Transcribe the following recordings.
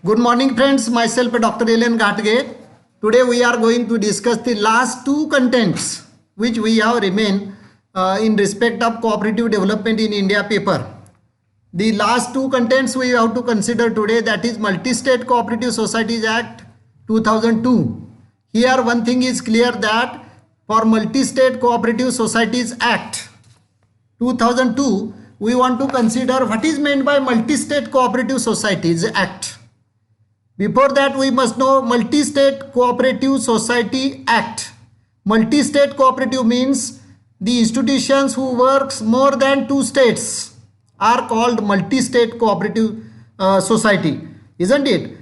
Good morning friends, myself Dr. Elen Ghatge. Today we are going to discuss the last two contents which we have remained in respect of cooperative development in India paper. The last two contents we have to consider today, that is Multi-State Cooperative Societies Act 2002. Here one thing is clear, that for Multi-State Cooperative Societies Act 2002, we want to consider what is meant by Multi-State Cooperative Societies Act. Before that, we must know Multi-State Cooperative Society Act. Multi-state cooperative means the institutions who works more than two states are called multi-state cooperative society, isn't it?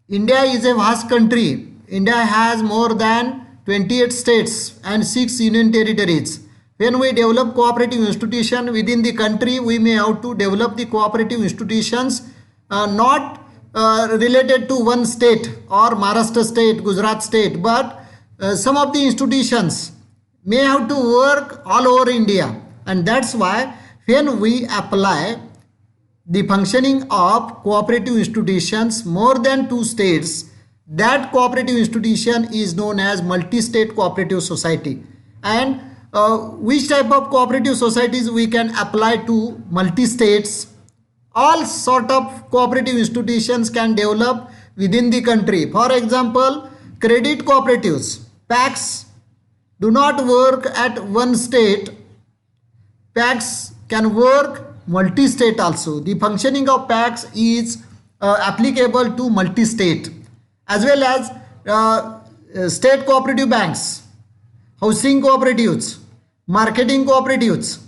India is a vast country. India has more than 28 states and 6 union territories. When we develop cooperative institution within the country, we may have to develop the cooperative institutions not related to one state or Maharashtra state, Gujarat state, but some of the institutions may have to work all over India, and that's why when we apply the functioning of cooperative institutions more than two states, that cooperative institution is known as multi-state cooperative society. And which type of cooperative societies we can apply to multi-states? All sort of cooperative institutions can develop within the country. For example, credit cooperatives, PACs, do not work at one state. PACs can work multi-state also. The functioning of PACs is applicable to multi-state, as well as state cooperative banks, housing cooperatives, marketing cooperatives.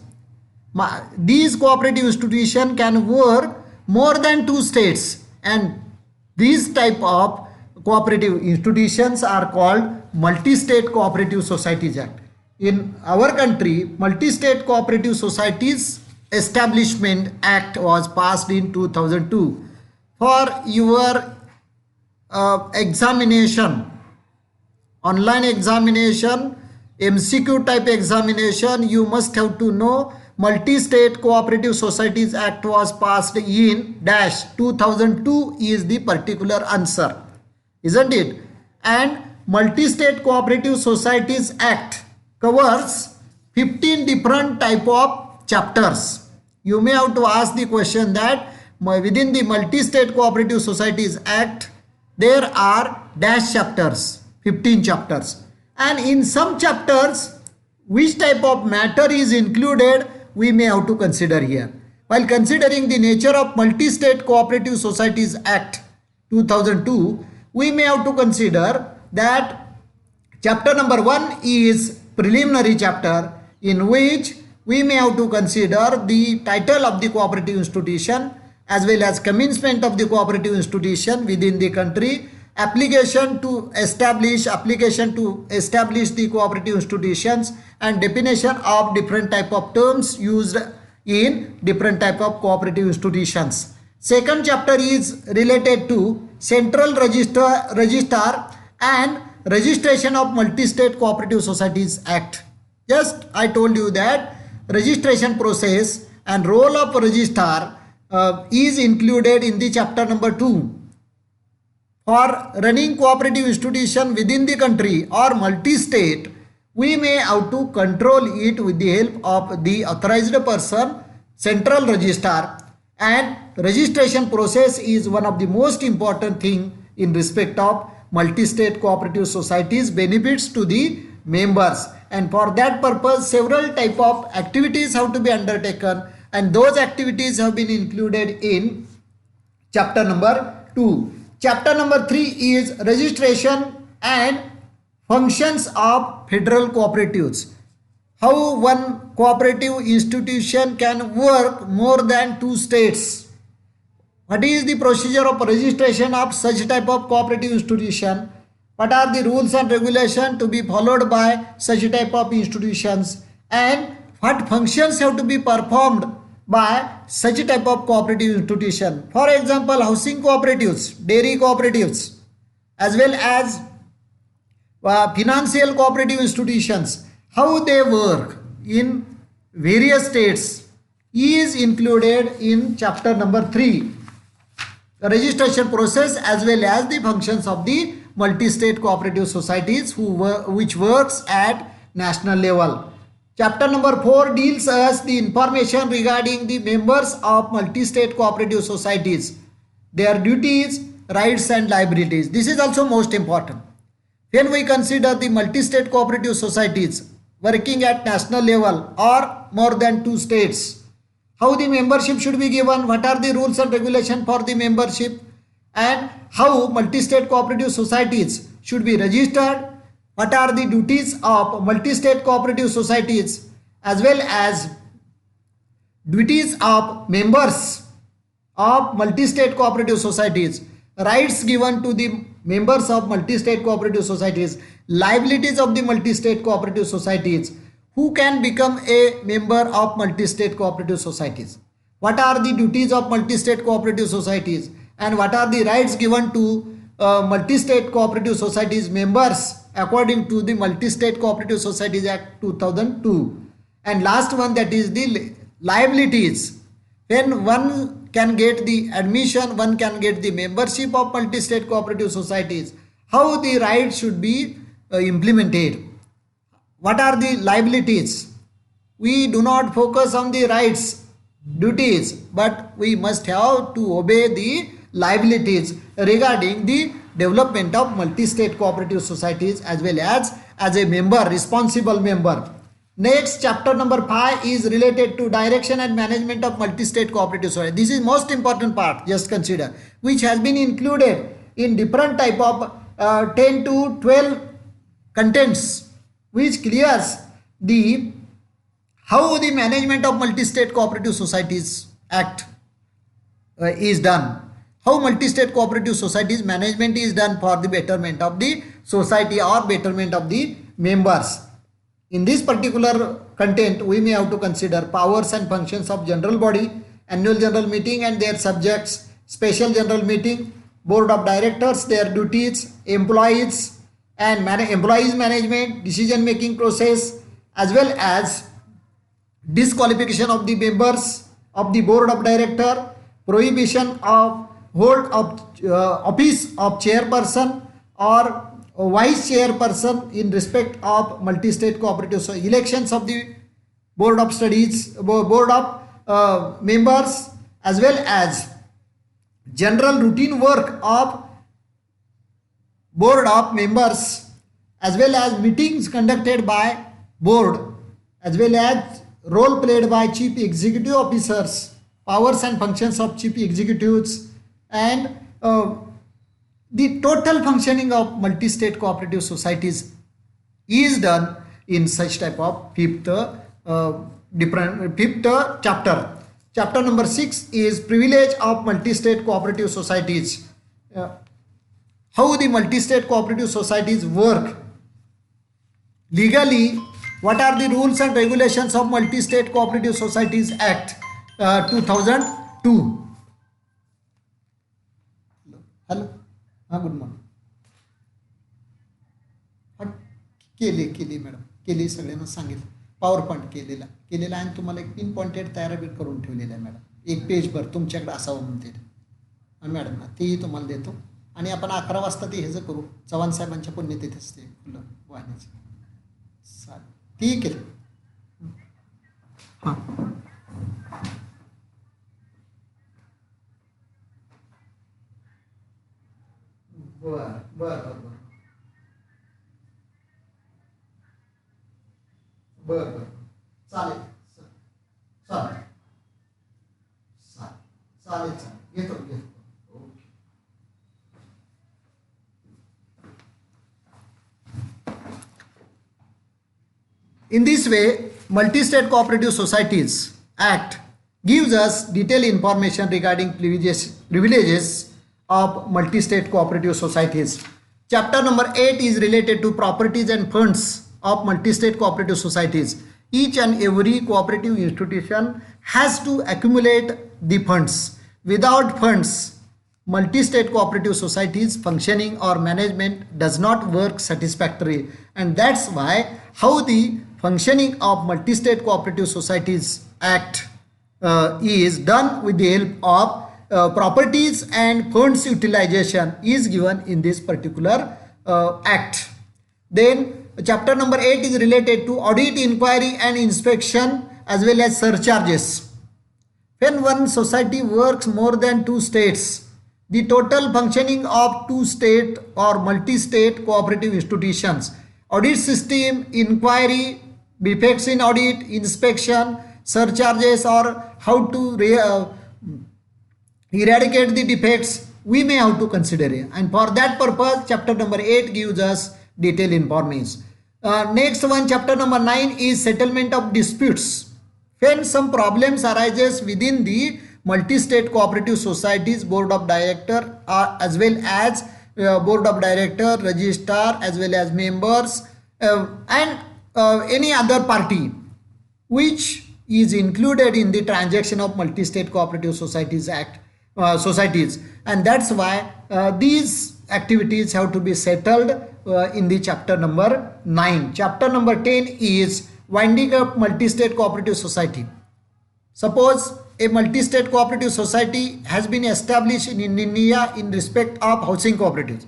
These cooperative institutions can work more than two states, and these type of cooperative institutions are called Multi-State Cooperative Societies Act. In our country, Multi-State Cooperative Societies Establishment Act was passed in 2002. For your examination, online examination, MCQ type examination, you must have to know Multi-State Cooperative Societies Act was passed in dash 2002 is the particular answer, isn't it? And Multi-State Cooperative Societies Act covers 15 different type of chapters. You may have to ask the question that within the Multi-State Cooperative Societies Act there are dash chapters, 15 chapters, and in some chapters which type of matter is included we may have to consider here. While considering the nature of Multi-State Cooperative Societies Act 2002, we may have to consider that chapter number 1 is preliminary chapter, in which we may have to consider the title of the cooperative institution as well as commencement of the cooperative institution within the country, application to establish the cooperative institutions, and definition of different type of terms used in different type of cooperative institutions. Second chapter is related to central register and registration of Multi-State Cooperative Societies Act. Just I told you that registration process and role of registrar is included in the chapter number 2. For running cooperative institution within the country or multi-state, we may have to control it with the help of the authorized person, central registrar, and registration process is one of the most important thing in respect of multi-state cooperative societies benefits to the members, and for that purpose several type of activities have to be undertaken, and those activities have been included in chapter number 2. Chapter number 3 is registration and functions of federal cooperatives. How one cooperative institution can work more than two states. What is the procedure of registration of such type of cooperative institution? What are the rules and regulations to be followed by such type of institutions? And what functions have to be performed by such type of cooperative institution? For example, housing cooperatives, dairy cooperatives, as well as financial cooperative institutions, how they work in various states is included in chapter number 3. registration process as well as the functions of the multi-state cooperative societies which works at national level. Chapter number 4 deals us the information regarding the members of multi-state cooperative societies, their duties, rights and liabilities. This is also most important. When we consider the multi-state cooperative societies working at national level or more than 2 states, how the membership should be given, what are the rules and regulations for the membership, and how multi-state cooperative societies should be registered, what are the duties of multi-state cooperative societies as well as duties of members of multi-state cooperative societies, rights given to the members of multi-state cooperative societies, liabilities of the multi-state cooperative societies, who can become a member of multi-state cooperative societies, what are the duties of multi-state cooperative societies, and what are the rights given to multi-state cooperative societies members according to the Multi-State Cooperative Societies Act 2002. And last one, that is the liabilities. When one can get the admission, one can get the membership of multi-state cooperative societies, how the rights should be implemented. What are the liabilities? We do not focus on the rights, duties, but we must have to obey the liabilities regarding the development of multi-state cooperative societies as well as a member, responsible member. Next, chapter number 5 is related to direction and management of multi-state cooperative society. This is most important part, just consider, which has been included in different type of 10 to 12 contents, which clears the how the management of multi-state cooperative societies act is done. How multi-state cooperative societies management is done for the betterment of the society or betterment of the members. In this particular content, we may have to consider powers and functions of general body, annual general meeting and their subjects, special general meeting, board of directors, their duties, employees and employees management, decision making process, as well as disqualification of the members of the board of director, prohibition of hold of office of chairperson or vice chairperson in respect of multi-state cooperative, so elections of the board of studies, board of members, as well as general routine work of board of members, as well as meetings conducted by board, as well as role played by chief executive officers, powers and functions of chief executives, and the total functioning of multi-state cooperative societies is done in such type of fifth chapter. Chapter number 6 is privilege of multi-state cooperative societies. How the multi-state cooperative societies work legally. What are the rules and regulations of Multi-State Cooperative Societies Act 2002? Hello. Good morning. केली madam, केली, सगळ्यांना सांगितलं, power point केलेला आणि तुम्हाला एक pin pointed तयार करून ठेवलेलं आहे मॅडम, एक पेजभर तुमच्याकडे असावं म्हणते मॅडम ना, तेही तुम्हाला देतो. आणि आपण 11 वाजता ते ह्याचं करू, चव्हाण साहेबांच्या पुण्यतिथीच ते फुलं वाहण्याचं. ठीक आहे. हां बरं बरं बरं बरं बरं चालेल चालेल चालेल चालेल घेतो. Okay. In this way, Multi-State Cooperative Societies Act gives us detailed information regarding privileges of multi-state cooperative societies. Chapter number 8 is related to properties and funds of multi-state cooperative societies. Each and every cooperative institution has to accumulate the funds. Without funds, multi-state cooperative societies functioning or management does not work satisfactorily, and that's why how the functioning of Multi-State Cooperative Societies Act is done with the help of properties and funds utilization is given in this particular act. Then chapter number 8 is related to audit, inquiry and inspection as well as surcharges. When one society works more than two states, the total functioning of two state or multi-state cooperative institutions, audit system, inquiry, defects in audit, inspection, surcharges, or how to eradicate the defects, we may have to consider it. And for that purpose, chapter number 8 gives us detailed information. Next one, chapter number 9 is settlement of disputes. When some problems arises within the multi-state cooperative societies board of director as well as board of director, registrar as well as members and any other party which is included in the transaction of multi-state cooperative societies act societies, and that's why these activities have to be settled in the chapter number 9. Chapter number 10 is winding up multi-state cooperative society. Suppose a multi-state cooperative society has been established in India in respect of housing cooperatives,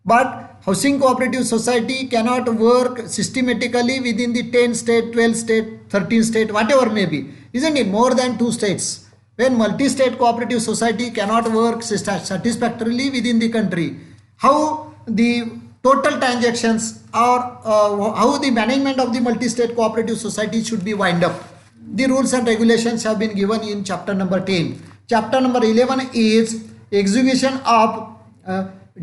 but housing cooperative society cannot work systematically within the 10 state, 12 state, 13 state, whatever may be, isn't it? More than 2 states. When multi-state cooperative society cannot work satisfactorily within the country, how the total transactions or how the management of the multi-state cooperative society should be wind up. The rules and regulations have been given in chapter number 10. Chapter number 11 is execution of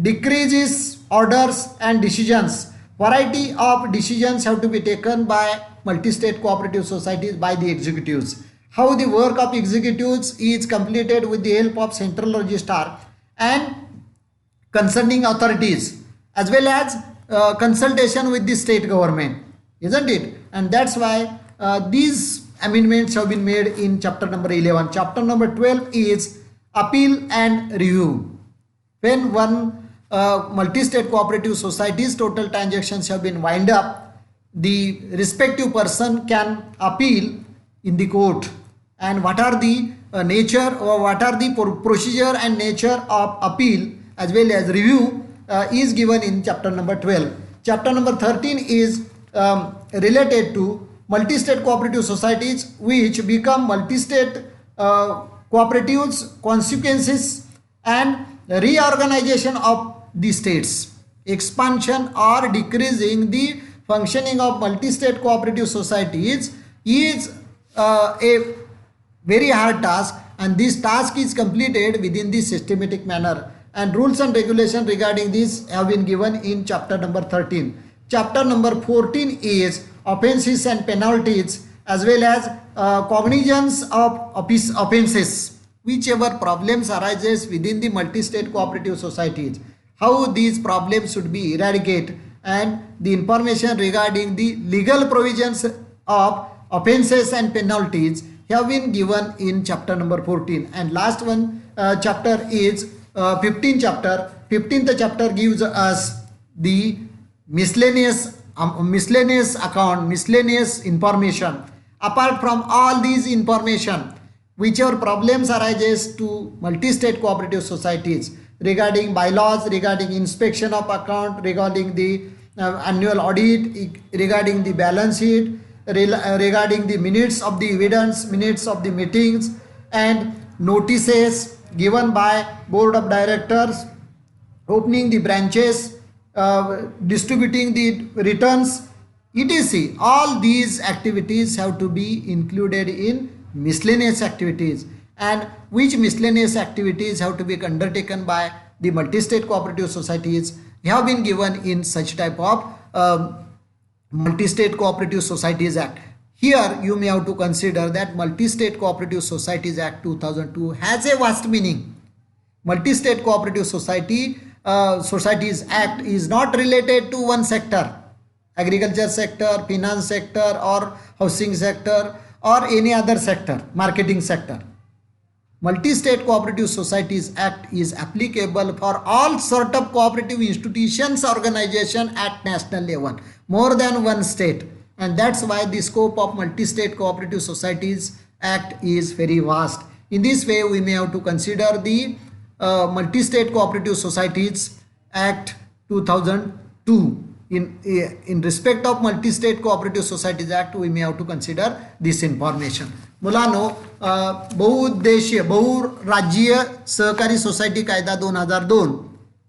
decreases, orders and decisions. Variety of decisions have to be taken by multi-state cooperative societies by the executives. How the work of executives is completed with the help of central registrar and concerning authorities as well as consultation with the state government, isn't it? And that's why these amendments have been made in chapter number 11. Chapter number 12 is appeal and review. When one multi-state cooperative society's total transactions have been wind up, the respective person can appeal in the court. And what are the nature or what are the procedure and nature of appeal as well as review is given in chapter number 12. Chapter number 13 is related to multi-state cooperative societies which become multi-state cooperatives, consequences and reorganization of the states. Expansion or decreasing the functioning of multi-state cooperative societies is a very hard task, and this task is completed within the systematic manner, and rules and regulations regarding this have been given in chapter number 13. Chapter number 14 is offences and penalties as well as cognizance of offences. Whichever problems arises within the multi-state cooperative societies, how these problems should be eradicated, and the information regarding the legal provisions of offences and penalties have been given in chapter number 14. And last one chapter is 15th chapter. 15th chapter gives us the miscellaneous account, miscellaneous information. Apart from all these information, whichever problems arises to multi-state cooperative societies regarding bylaws, regarding inspection of account, regarding the annual audit, regarding the balance sheet, regarding the minutes of the evidence, minutes of the meetings and notices given by board of directors, opening the branches, distributing the returns, etc. All these activities have to be included in miscellaneous activities, and which miscellaneous activities have to be undertaken by the multi-state cooperative societies have been given in such type of Multi-State Cooperative Societies Act. Here you may have to consider that Multi-State Cooperative Societies Act 2002 has a vast meaning. Multi-State Cooperative Societies Act is not related to one sector, agriculture sector, finance sector or housing sector or any other sector, marketing sector. Multi-State Cooperative Societies Act is applicable for all sort of cooperative institutions, organization at national level, more than one state, and that's why the scope of Multi-State Cooperative Societies Act is very vast. In this way we may have to consider the Multi-State Cooperative Societies Act 2002. In respect of Multi-State Cooperative Societies Act we may have to consider this information. मुलांनो, बहुउद्देशीय बहुराज्यीय सहकारी society कायदा 2002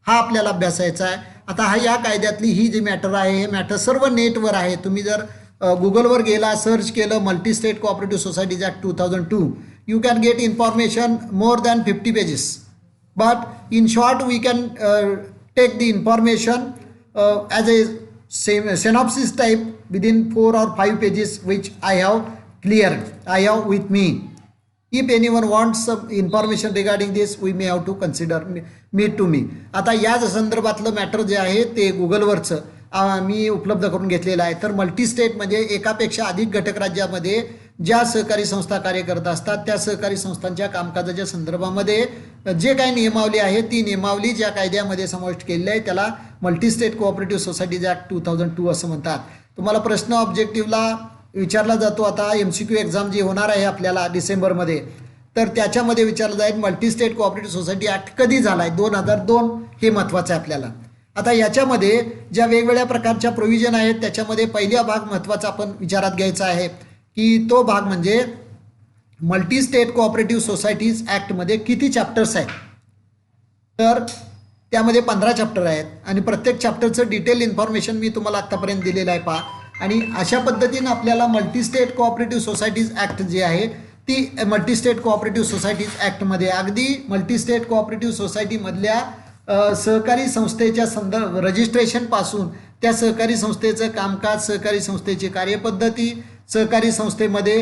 हा आपल्याला अभ्यासायचा आहे. आता हा या कायद्यातली ही जी मॅटर आहे हे मॅटर सर्व नेटवर आहे. तुम्ही जर गुगलवर गेला सर्च केलं multi state cooperative societies act 2002 you can get information more than 50 pages, but in short we can take the information as a synopsis type within 4 or 5 pages which I have with me. If anyone wants some information regarding this we may have to consider me. आता या संदर्भातलं matter जे आहे ते गुगलवरचं मी उपलब्ध करून घेतलेलं आहे. तर मल्टी स्टेट म्हणजे एकापेक्षा अधिक घटक राज्यामध्ये ज्या सहकारी संस्था कार्य करत असतात त्या सहकारी संस्थांच्या कामकाजाच्या संदर्भामध्ये जे काही नियमावली आहे ती नियमावली ज्या कायद्यामध्ये समाविष्ट केलेली आहे त्याला multi state cooperative societies act 2002 असं म्हणतात. तुम्हाला प्रश्न ऑब्जेक्टिव्हला विचारला जातो. आता MCQ एक्झाम जी होणार आहे आपल्याला डिसेंबरमध्ये, तर त्याच्यामध्ये विचारलं जाईल multi state cooperative society act कधी झाला आहे. 2002 हे महत्त्वाचं आहे आपल्याला. आता याच्यामध्ये ज्या वेगवेगळ्या प्रकारच्या प्रोव्हिजन आहेत त्याच्यामध्ये पहिला भाग महत्त्वाचा आपण विचारात घ्यायचा आहे की तो भाग म्हणजे मल्टी स्टेट कोऑपरेटिव्ह सोसायटीज ॲक्टमध्ये किती चॅप्टर्स आहेत. तर त्यामध्ये 15 चॅप्टर आहेत आणि प्रत्येक चॅप्टरचं डिटेल इन्फॉर्मेशन मी तुम्हाला आत्तापर्यंत दिलेलं आहे पहा. आणि अशा पद्धतीनं आपल्याला multi state cooperative societies act जी आहे ती मल्टी स्टेट कोऑपरेटिव्ह सोसायटीज ॲक्टमध्ये अगदी मल्टी स्टेट कोऑपरेटिव्ह सोसायटीमधल्या सहकारी संस्थेच्या रजिस्ट्रेशनपासून त्या सहकारी संस्थेचं कामकाज, सहकारी संस्थेची कार्यपद्धती, सहकारी संस्थेमध्ये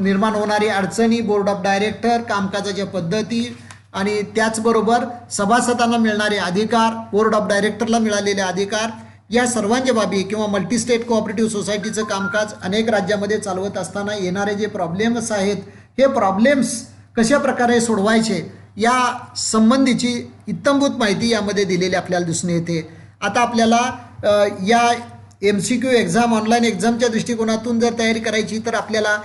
निर्माण होणारी अडचणी, बोर्ड ऑफ डायरेक्टर, कामकाजाच्या पद्धती आणि त्याचबरोबर सभासदांना मिळणारे अधिकार, बोर्ड ऑफ डायरेक्टरला मिळालेले अधिकार या सर्वांच्या बाबी किंवा मल्टी स्टेट कोऑपरेटिव्ह सोसायटीचं कामकाज अनेक राज्यामध्ये चालवत असताना येणारे जे प्रॉब्लेम्स आहेत हे प्रॉब्लेम्स कशा प्रकारे सोडवायचे या संबंधीची इत्थंभूत माहिती यामध्ये दिलेली आपल्याला दिसून येते. आता आपल्याला या MCQ एक्झाम ऑनलाईन एक्झामच्या दृष्टिकोनातून जर तयारी करायची तर आपल्याला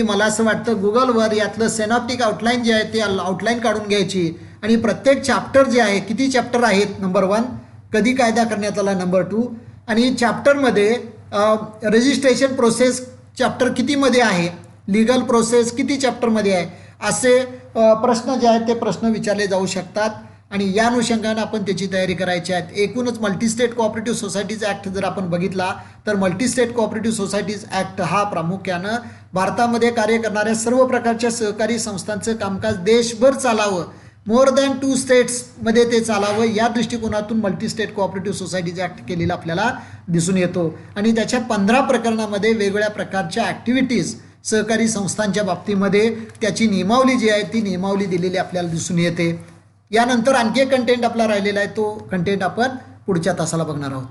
मला असं वाटतं गुगलवर यातलं सेनॉप्टिक आउटलाईन जे आहे ते आउटलाईन काढून घ्यायची आणि प्रत्येक चॅप्टर जे आहे किती चॅप्टर आहेत नंबर 1, कधी कायदा करण्यात आला नंबर 2 आणि चॅप्टरमध्ये रजिस्ट्रेशन प्रोसेस चॅप्टर कितीमध्ये आहे, लीगल प्रोसेस किती चॅप्टरमध्ये आहे असे प्रश्न जे आहेत ते प्रश्न विचारले जाऊ शकतात आणि या अनुषंगाने आपण त्याची तयारी करायची आहे. एकूणच multi state cooperative societies act जर आपण बघितला तर multi state cooperative societies act हा प्रामुख्यानं भारतामध्ये कार्य करणाऱ्या सर्व प्रकारच्या सहकारी संस्थांचं कामकाज देशभर चालावं, मोर दॅन 2 स्टेट्समध्ये ते चालावं या दृष्टिकोनातून multi state cooperative societies act केलेला आपल्याला दिसून येतो आणि त्याच्या 15 प्रकरणामध्ये वेगवेगळ्या प्रकारच्या ॲक्टिव्हिटीज सहकारी संस्थांच्या बाबतीमध्ये त्याची नियमावली जी आहे ती नियमावली दिलेली आपल्याला दिसून येते. यानंतर आणखी एक कंटेंट आपला राहिलेला आहे तो कंटेंट आपण पुढच्या तासाला बघणार आहोत.